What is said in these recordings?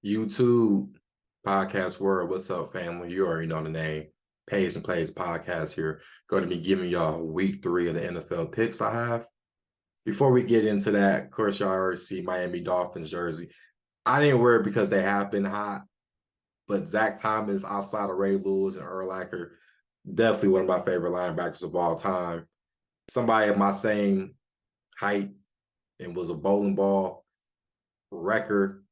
YouTube podcast world. What's up, family? You already know the name. Pays and Plays podcast here. Going to be giving y'all week 3 of the NFL picks I have. Before we get into that, of course, y'all already see Miami Dolphins jersey. I didn't wear it because they have been hot, but Zach Thomas, outside of Ray Lewis and Urlacher, definitely one of my favorite linebackers of all time. Somebody of my same height and was a bowling ball record.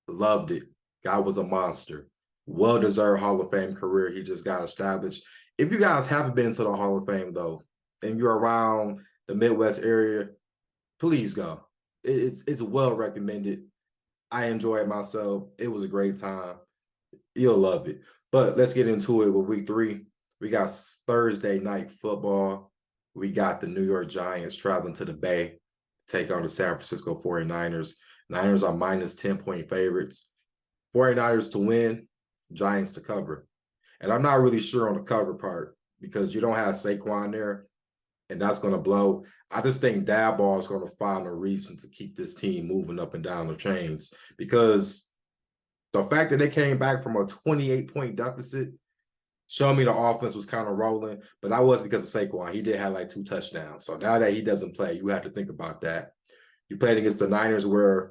Loved it. Guy was a monster. Well-deserved Hall of Fame career. He just got established. If you guys haven't been to the Hall of Fame, though, and you're around the Midwest area, please go. It's well recommended. I enjoy it myself. It was a great time. You'll love it. But let's get into it with week 3. We got Thursday night football. We got the New York Giants traveling to the Bay, take on the San Francisco 49ers. Niners are minus 10-point favorites. 49ers to win, Giants to cover. And I'm not really sure on the cover part because you don't have Saquon there, and that's going to blow. I just think Daboll is going to find a reason to keep this team moving up and down the chains because the fact that they came back from a 28-point deficit showed me the offense was kind of rolling, but that was because of Saquon. He did have like 2 touchdowns. So now that he doesn't play, you have to think about that. You played against the Niners where,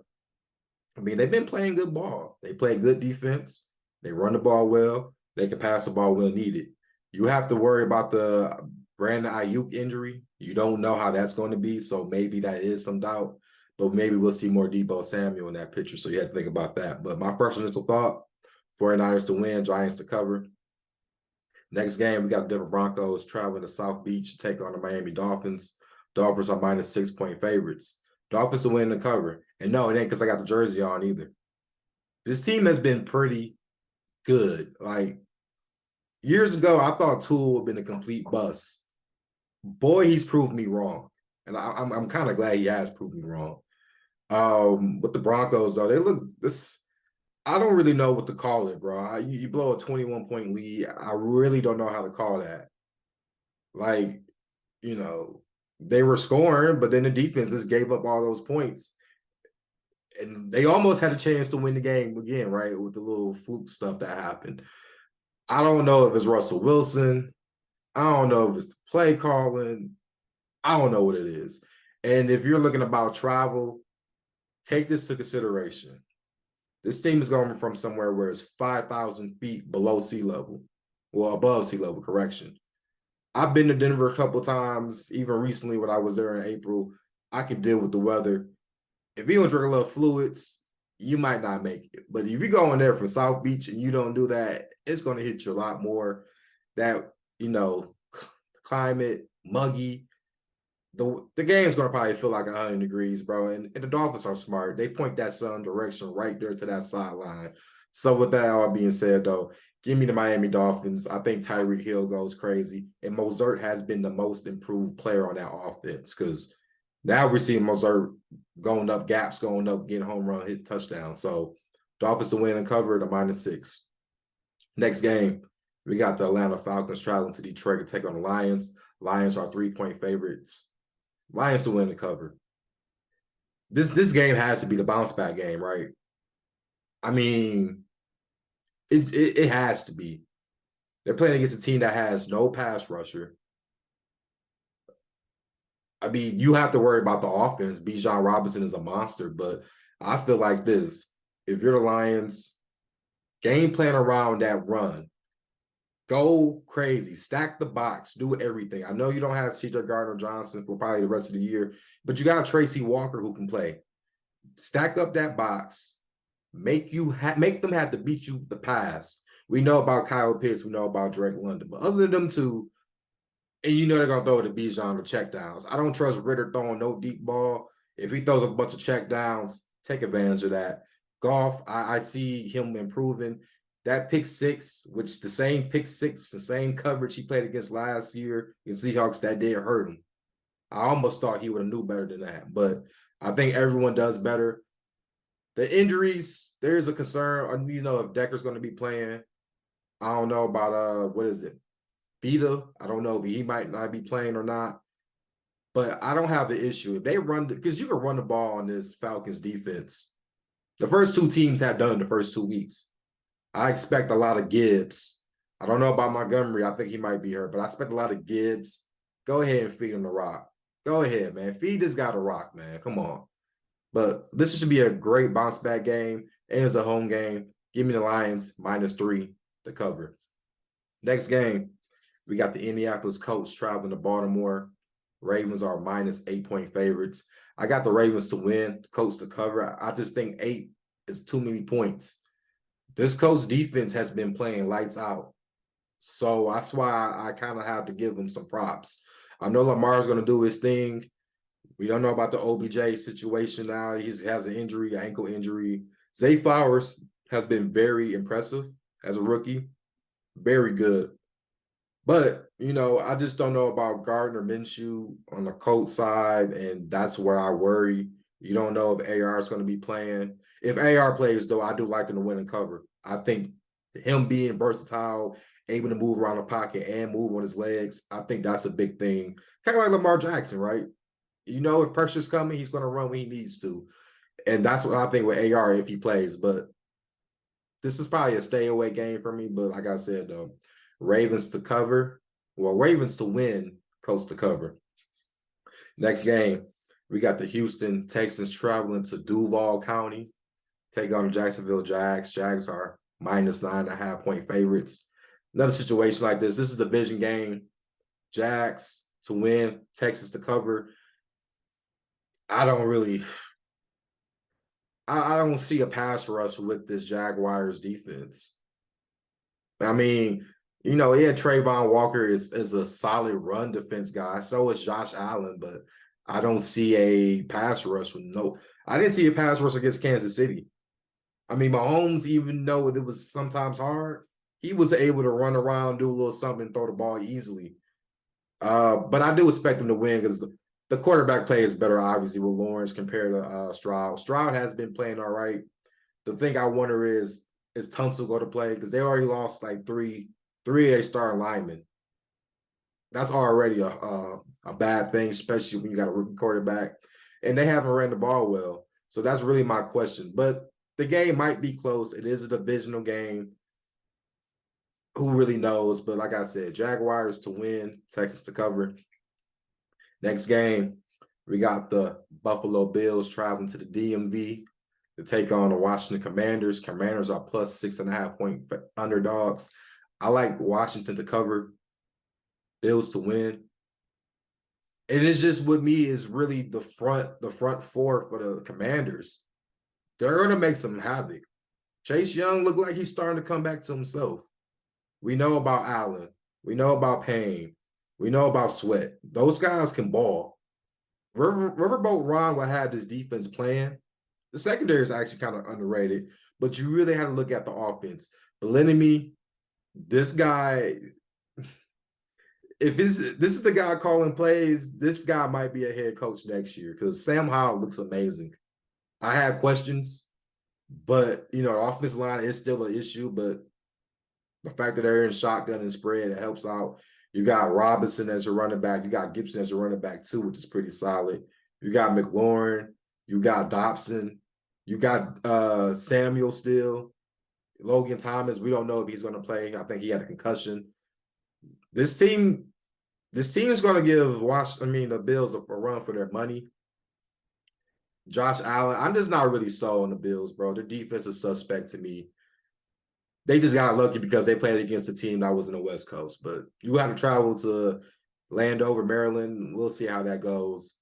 they've been playing good ball. They play good defense. They run the ball well. They can pass the ball when needed. You have to worry about the Brandon Ayuk injury. You don't know how that's going to be, so maybe that is some doubt. But maybe we'll see more Deebo Samuel in that picture, so you have to think about that. But my first initial thought, 49ers to win, Giants to cover. Next game, we got the Denver Broncos traveling to South Beach to take on the Miami Dolphins. Dolphins are minus 6-point favorites. Dolphins to win the cover. And no, it ain't because I got the jersey on either. This team has been pretty good. Like, years ago, I thought Tua would have been a complete bust. Boy, he's proved me wrong. And I'm kind of glad he has proved me wrong. With the Broncos, though, they look this. I don't really know what to call it, bro. You blow a 21-point lead. I really don't know how to call that. Like, they were scoring, but then the defenses gave up all those points. And they almost had a chance to win the game again, right, with the little fluke stuff that happened. I don't know if it's Russell Wilson. I don't know if it's the play calling. I don't know what it is. And if you're looking about travel, take this to consideration. This team is going from somewhere where it's 5,000 feet below sea level, well, above sea level, correction. I've been to Denver a couple times, even recently when I was there in April. I can deal with the weather. If you don't drink a little fluids, you might not make it. But if you go in there from South Beach and you don't do that, it's going to hit you a lot more. That, climate, muggy. The game's going to probably feel like 100 degrees, bro. And the Dolphins are smart. They point that sun direction right there to that sideline. So with that all being said, though, give me the Miami Dolphins. I think Tyreek Hill goes crazy. And Mozart has been the most improved player on that offense because now we're seeing Mozart going up, gaps going up, getting home run, hit touchdown. So Dolphins to win and cover the -6. Next game, we got the Atlanta Falcons traveling to Detroit to take on the Lions. Lions are 3-point favorites. Lions to win the cover. This game has to be the bounce back game, right? It has to be. They're playing against a team that has no pass rusher. You have to worry about the offense. Bijan Robinson is a monster, but I feel like this. If you're the Lions, game plan around that run. Go crazy. Stack the box. Do everything. I know you don't have CJ Gardner-Johnson for probably the rest of the year, but you got Tracy Walker who can play. Stack up that box. Make them have to beat you the pass. We know about Kyle Pitts. We know about Drake London. But other than them two, and they're going to throw it to Bijan to checkdowns. I don't trust Ritter throwing no deep ball. If he throws a bunch of checkdowns, take advantage of that. Goff, I see him improving. That pick 6, which the same pick 6, the same coverage he played against last year in Seahawks, that did hurt him. I almost thought he would have knew better than that. But I think everyone does better. The injuries, there's a concern. If Decker's going to be playing. I don't know about, what is it? Vita, I don't know if he might not be playing or not, but I don't have an issue if they run because you can run the ball on this Falcons defense. The first two teams have done the first 2 weeks. I expect a lot of Gibbs. I don't know about Montgomery. I think he might be hurt, but I expect a lot of Gibbs. Go ahead and feed him the rock. Go ahead, man. Feed this guy the rock, man. Come on. But this should be a great bounce back game. And it's a home game. Give me the Lions -3 to cover. Next game, we got the Indianapolis Colts traveling to Baltimore. Ravens are -8-point favorites. I got the Ravens to win, Colts to cover. I just think 8 is too many points. This Colts defense has been playing lights out. So that's why I kind of have to give them some props. I know Lamar's going to do his thing. We don't know about the OBJ situation now. He has an injury, an ankle injury. Zay Flowers has been very impressive as a rookie. Very good. But, I just don't know about Gardner Minshew on the Colts side, and that's where I worry. You don't know if AR is going to be playing. If AR plays, though, I do like him to win and cover. I think him being versatile, able to move around the pocket and move on his legs, I think that's a big thing. Kind of like Lamar Jackson, right? If pressure's coming, he's going to run when he needs to. And that's what I think with AR if he plays. But this is probably a stay away game for me. But like I said, though, Ravens to cover. Well, Ravens to win, Colts to cover. Next game, we got the Houston Texans traveling to Duval County, take on the Jacksonville Jags. Jags are -9.5-point favorites. Another situation like this. This is a division game. Jags to win, Texans to cover. I don't see a pass rush with this Jaguars defense. I mean, Trayvon Walker is a solid run defense guy. So is Josh Allen, but I don't see a pass rush I didn't see a pass rush against Kansas City. I mean, Mahomes, even though it was sometimes hard, he was able to run around, do a little something, throw the ball easily. But I do expect him to win because the quarterback play is better, obviously, with Lawrence compared to Stroud. Stroud has been playing all right. The thing I wonder is Tunsil going to play? Because they already lost like three of their starting linemen. That's already a bad thing, especially when you got a rookie quarterback. And they haven't ran the ball well. So that's really my question. But the game might be close. It is a divisional game. Who really knows? But like I said, Jaguars to win, Texas to cover. Next game, we got the Buffalo Bills traveling to the DMV to take on the Washington Commanders. Commanders are +6.5-point underdogs. I like Washington to cover, Bills to win. It is just with me is really the front four for the Commanders. They're going to make some havoc. Chase Young looked like he's starting to come back to himself. We know about Allen. We know about Payne. We know about Sweat. Those guys can ball. Riverboat Ron will have this defense playing. The secondary is actually kind of underrated, but you really have to look at the offense. Bieniemy, this guy, if this is the guy calling plays, this guy might be a head coach next year because Sam Howell looks amazing. I have questions, but the offensive line is still an issue, but the fact that they're in shotgun and spread, it helps out. You got Robinson as your running back. You got Gibson as your running back too, which is pretty solid. You got McLaurin. You got Dobson. You got Samuel still. Logan Thomas, we don't know if he's going to play. I think he had a concussion. This team is going to give the Bills a run for their money. Josh Allen, I'm just not really sold on the Bills, bro. Their defense is suspect to me. They just got lucky because they played against a team that was in the West Coast. But you have to travel to Landover, Maryland. We'll see how that goes.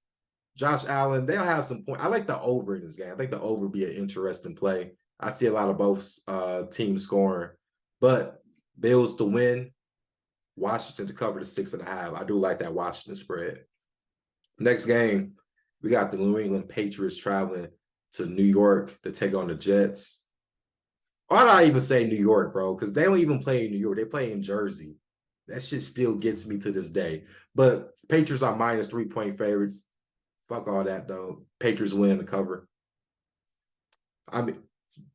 Josh Allen, they'll have some points. I like the over in this game. I think the over be an interesting play. I see a lot of both teams scoring. But Bills to win, Washington to cover the 6.5. I do like that Washington spread. Next game, we got the New England Patriots traveling to New York to take on the Jets. Why do I even say New York, bro? Because they don't even play in New York. They play in Jersey. That shit still gets me to this day. But Patriots are -3-point favorites. Fuck all that, though. Patriots win the cover. I mean,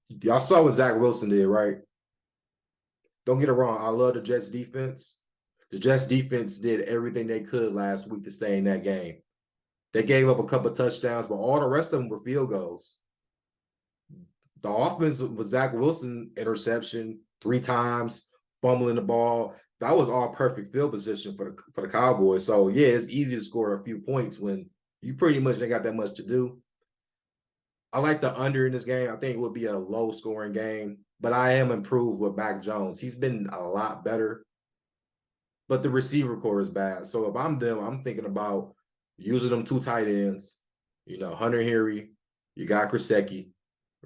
y'all saw what Zach Wilson did, right? Don't get it wrong. I love the Jets defense. The Jets defense did everything they could last week to stay in that game. They gave up a couple of touchdowns, but all the rest of them were field goals. The offense was Zach Wilson interception 3 times, fumbling the ball. That was all perfect field position for the Cowboys. So yeah, it's easy to score a few points when you pretty much ain't got that much to do. I like the under in this game. I think it would be a low scoring game, but I am improved with Mac Jones. He's been a lot better, but the receiver core is bad. So if I'm them, I'm thinking about using them 2 tight ends. Hunter Henry, you got Krasicki,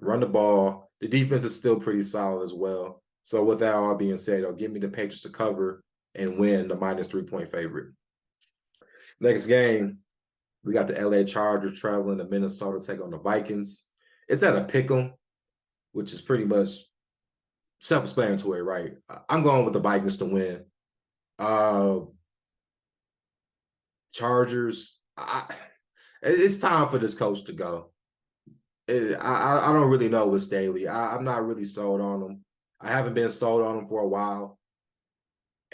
run the ball. The defense is still pretty solid as well. So with that all being said, give me the Patriots to cover and win the -3-point favorite. Next game, we got the LA Chargers traveling to Minnesota to take on the Vikings. It's at a pick 'em, which is pretty much self-explanatory, right? I'm going with the Vikings to win. Chargers, it's time for this coach to go. I don't really know with Staley. I'm not really sold on him. I haven't been sold on him for a while,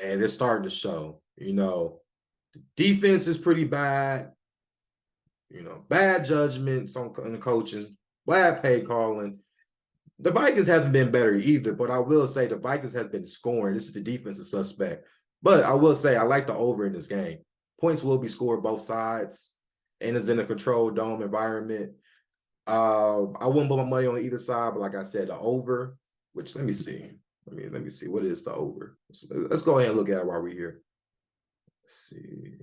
and it's starting to show. The defense is pretty bad. Bad judgments on the coaching, bad pay calling. The Vikings haven't been better either, but I will say the Vikings has been scoring. This is the defensive suspect. But I will say I like the over in this game. Points will be scored both sides, and it's in a controlled dome environment. I wouldn't put my money on either side, but like I said, the over, which let me see. Let me see. What is the over? Let's go ahead and look at it while we're here. Let's see.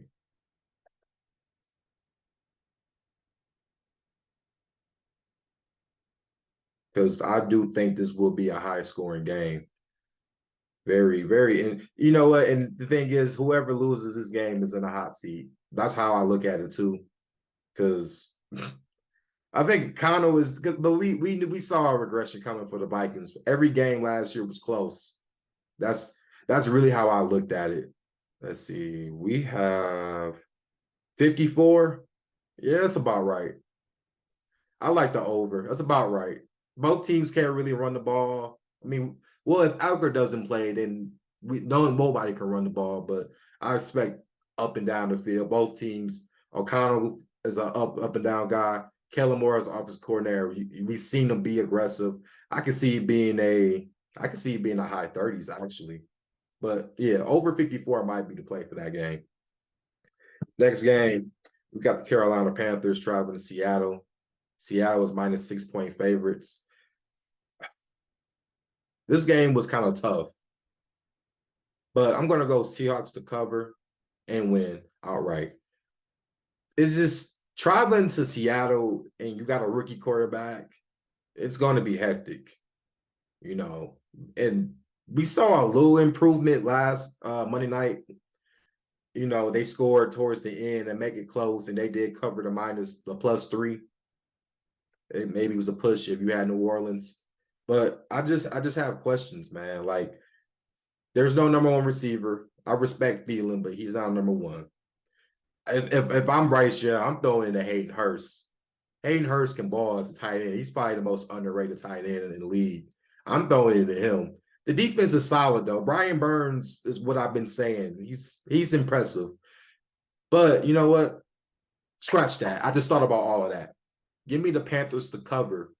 Because I do think this will be a high scoring game. Very, very. And you know what? And the thing is, whoever loses this game is in a hot seat. That's how I look at it too. Because I think Connell is, but we saw a regression coming for the Vikings. Every game last year was close. That's really how I looked at it. Let's see. We have 54. Yeah, that's about right. I like the over. That's about right. Both teams can't really run the ball. Well, if Alker doesn't play, then nobody can run the ball. But I expect up and down the field. Both teams. O'Connell is an up and down guy. Kellen Moore is offensive coordinator. We've seen him be aggressive. I can see it being a high 30s actually. But yeah, over 54 might be the play for that game. Next game, we got the Carolina Panthers traveling to Seattle. Seattle is -6-point favorites. This game was kind of tough, but I'm going to go Seahawks to cover and win outright. It's just traveling to Seattle and you got a rookie quarterback, it's going to be hectic, and we saw a little improvement last Monday night. They scored towards the end and make it close, and they did cover the +3. It maybe was a push if you had New Orleans. But I just have questions, man. Like, there's no number one receiver. I respect Thielen, but he's not number one. If I'm Bryce Young, I'm throwing in to Hayden Hurst. Hayden Hurst can ball as a tight end. He's probably the most underrated tight end in the league. I'm throwing it to him. The defense is solid, though. Brian Burns is what I've been saying. He's impressive. But you know what? Scratch that. I just thought about all of that. Give me the Panthers to cover.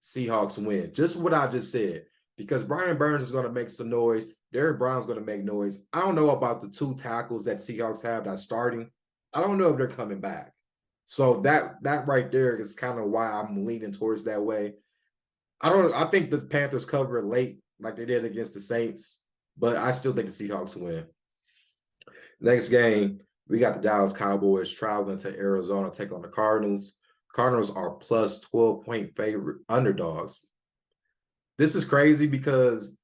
Seahawks win. Just what I just said. Because Brian Burns is going to make some noise. Derrick Brown's going to make noise. I don't know about the 2 tackles that Seahawks have that's starting. I don't know if they're coming back. So that right there is kind of why I'm leaning towards that way. I think the Panthers cover late like they did against the Saints, but I still think the Seahawks win. Next game, we got the Dallas Cowboys traveling to Arizona to take on the Cardinals. Cardinals are +12-point favorite underdogs. This is crazy because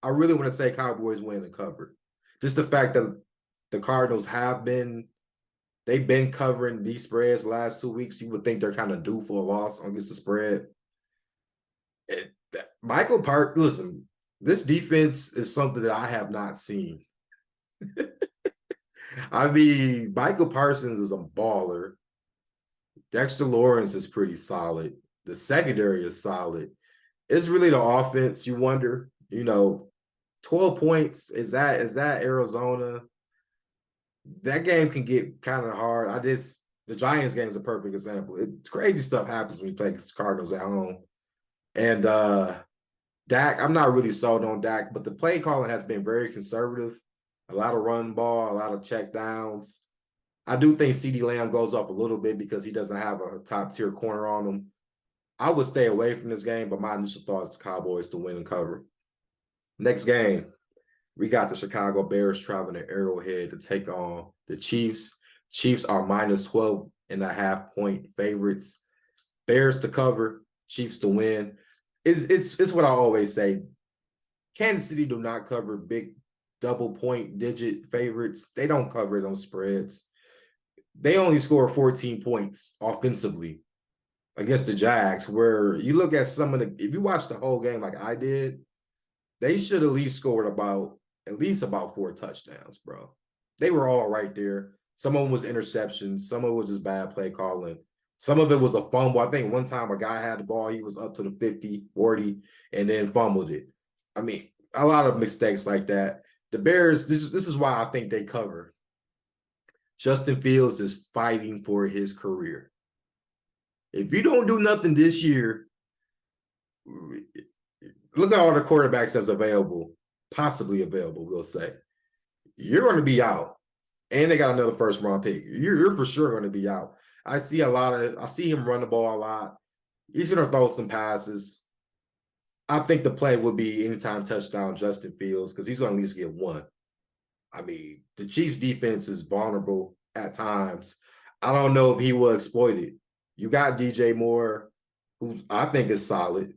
I really want to say Cowboys win and cover. Just the fact that the Cardinals they've been covering these spreads the last 2 weeks. You would think they're kind of due for a loss against the spread. Michael Park, listen, this defense is something that I have not seen. Michael Parsons is a baller. Dexter Lawrence is pretty solid. The secondary is solid. It's really the offense. You wonder, 12 points. Is that Arizona? That game can get kind of hard. The Giants game is a perfect example. Crazy stuff happens when you play against Cardinals at home. And Dak, I'm not really sold on Dak, but the play calling has been very conservative. A lot of run ball, a lot of check downs. I do think CeeDee Lamb goes off a little bit because he doesn't have a top tier corner on him. I would stay away from this game, but my initial thought is Cowboys to win and cover. Next game, we got the Chicago Bears traveling to Arrowhead to take on the Chiefs. Chiefs are minus 12.5-point favorites. Bears to cover, Chiefs to win. It's what I always say. Kansas City do not cover big double point digit favorites. They don't cover those spreads. They only score 14 points offensively against the Jags, where you look at some of the, if you watch the whole game like I did, they should at least scored at least about 4 touchdowns, bro. They were all right there. Some of them was interceptions. Some of it was just bad play calling. Some of it was a fumble. I think one time a guy had the ball, he was up to the 50, 40, and then fumbled it. I mean, a lot of mistakes like that. The Bears, this is why I think they cover. Justin Fields is fighting for his career. If you don't do nothing this year, look at all the quarterbacks that's available, possibly available, we'll say. You're going to be out. And they got another first round pick. You're for sure going to be out. I see him run the ball a lot. He's going to throw some passes. I think the play would be anytime touchdown Justin Fields because he's going to at least get one. I mean, the Chiefs defense is vulnerable at times. I don't know if he will exploit it. You got DJ Moore, who I think is solid.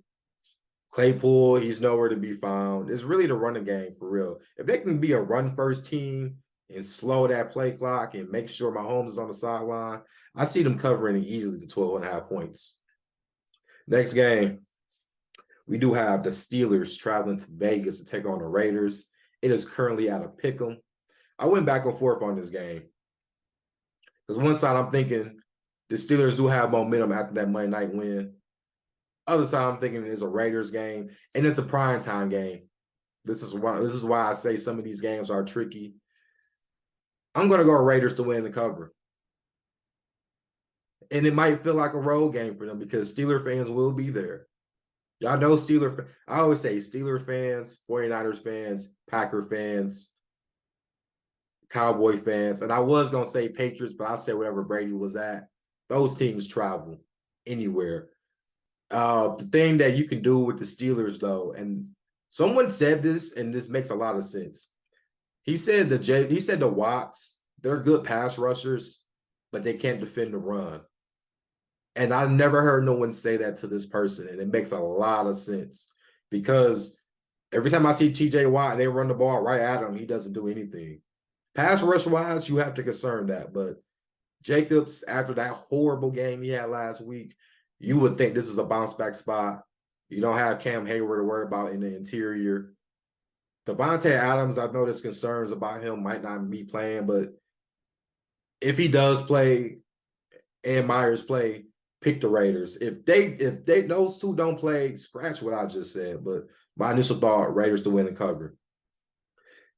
Claypool, he's nowhere to be found. It's really the running game for real. If they can be a run-first team and slow that play clock and make sure Mahomes is on the sideline, I see them covering it easily to 12.5 points. Next game, we do have the Steelers traveling to Vegas to take on the Raiders. It is currently at a pick'em. I went back and forth on this game. Because one side I'm thinking the Steelers do have momentum after that Monday night win. Other side I'm thinking it's a Raiders game, and it's a primetime game. This is why I say some of these games are tricky. I'm going to go Raiders to win the cover. And it might feel like a road game for them because Steeler fans will be there. Y'all know I always say Steeler fans, 49ers fans, Packer fans, Cowboy fans. And I was going to say Patriots, but I said whatever Brady was at. Those teams travel anywhere. The thing that you can do with the Steelers, though, and someone said this, and this makes a lot of sense. He said the Watts, they're good pass rushers, but they can't defend the run. And I never heard no one say that to this person, and it makes a lot of sense because every time I see TJ Watt and they run the ball right at him, he doesn't do anything. Pass rush-wise, you have to concern that, but Jacobs, after that horrible game he had last week, you would think this is a bounce-back spot. You don't have Cam Hayward to worry about in the interior. Devontae Adams, I know there's concerns about him, might not be playing, but if he does play and Myers play, pick the Raiders. If those two don't play, scratch what I just said. But my initial thought, Raiders to win and cover.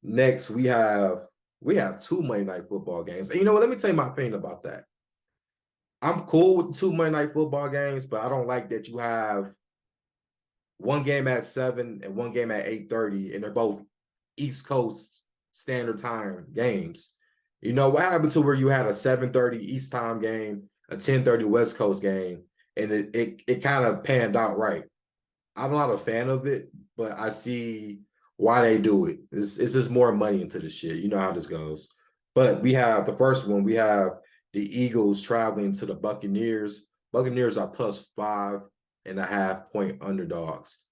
Next, we have 2 Monday Night Football games. And you know what? Let me tell you my opinion about that. I'm cool with 2 Monday Night Football games, but I don't like that you have one game at 7 and one game at 8:30, and they're both East Coast Standard Time games. You know, what happened to where you had a 7:30 East Time game, a 10:30 West Coast game, and it kind of panned out right. I'm not a fan of it, but I see why they do it. It's just more money into this shit. You know how this goes. But we have the first one. We have the Eagles traveling to the Buccaneers. Buccaneers are plus 5.5 point underdogs.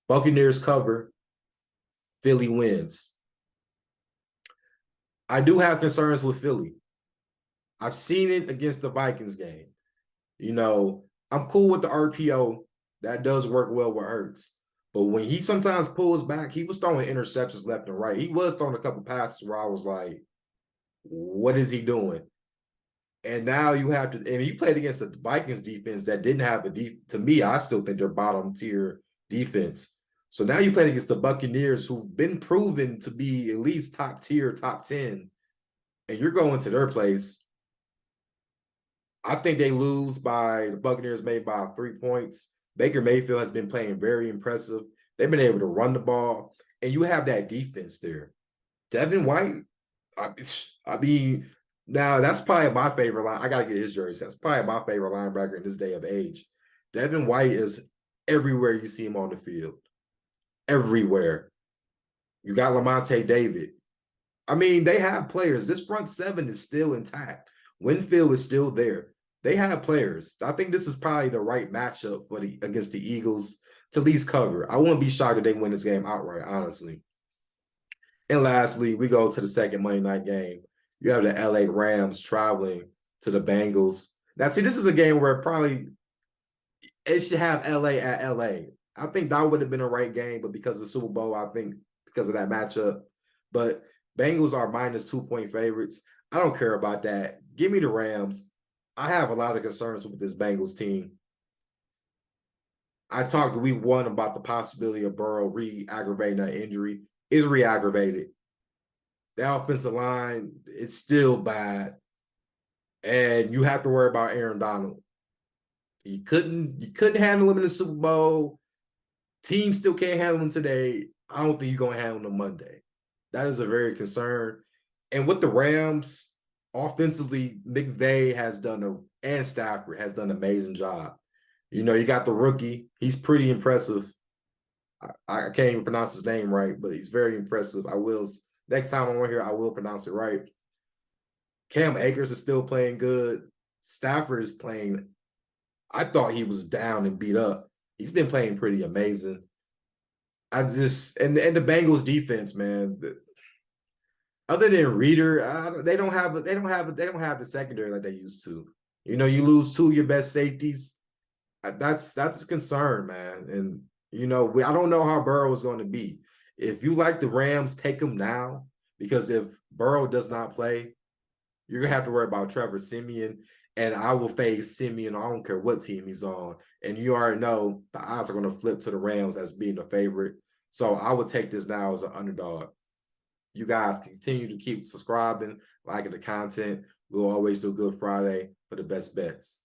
Buccaneers cover. Philly wins. I do have concerns with Philly. I've seen it against the Vikings game. You know, I'm cool with the RPO. That does work well with Hurts. But when he sometimes pulls back, he was throwing interceptions left and right. He was throwing a couple passes where I was like, what is he doing? And now you have to, and he played against the Vikings defense that didn't have to me, I still think they're bottom tier defense. So now you played against the Buccaneers who've been proven to be at least top tier, top 10, and you're going to their place. I think they lose the Buccaneers made by 3 points. Baker Mayfield has been playing very impressive. They've been able to run the ball, and you have that defense there. Devin White, I mean, now that's probably my favorite line. I got to get his jersey. That's probably my favorite linebacker in this day of age. Devin White is everywhere you see him on the field. Everywhere. You got Lamonte David. I mean, they have players. This front seven is still intact. Winfield is still there. They have players. I think this is probably the right matchup for against the Eagles to at least cover. I wouldn't be shocked if they win this game outright, honestly. And lastly, we go to the second Monday night game. You have the LA Rams traveling to the Bengals. Now, see, this is a game where probably it should have LA at LA. I think that would have been a right game, but because of the Super Bowl, I think because of that matchup. But Bengals are minus 2-point favorites. I don't care about that. Give me the Rams. I have a lot of concerns with this Bengals team. I talked week 1 about the possibility of Burrow re-aggravating that injury. It's re-aggravated. The offensive line, it's still bad. And you have to worry about Aaron Donald. You couldn't handle him in the Super Bowl. Team still can't handle him today. I don't think you're going to handle him Monday. That is a very concern. And with the Rams, offensively, McVay has done, and Stafford has done an amazing job. You know, you got the rookie. He's pretty impressive. I can't even pronounce his name right, but he's very impressive. Next time I'm on here, I will pronounce it right. Cam Akers is still playing good. Stafford is playing. I thought he was down and beat up. He's been playing pretty amazing. And the Bengals defense, man. Other than Reader, they don't have the secondary like they used to. You know, you lose 2 of your best safeties. That's a concern, man. And you know, I don't know how Burrow is going to be. If you like the Rams, take them now, because if Burrow does not play, you're gonna have to worry about Trevor Siemian. And I will face Siemian. I don't care what team he's on. And you already know the odds are going to flip to the Rams as being the favorite. So I would take this now as an underdog. You guys continue to keep subscribing, liking the content. We'll always do Good Friday for the best bets.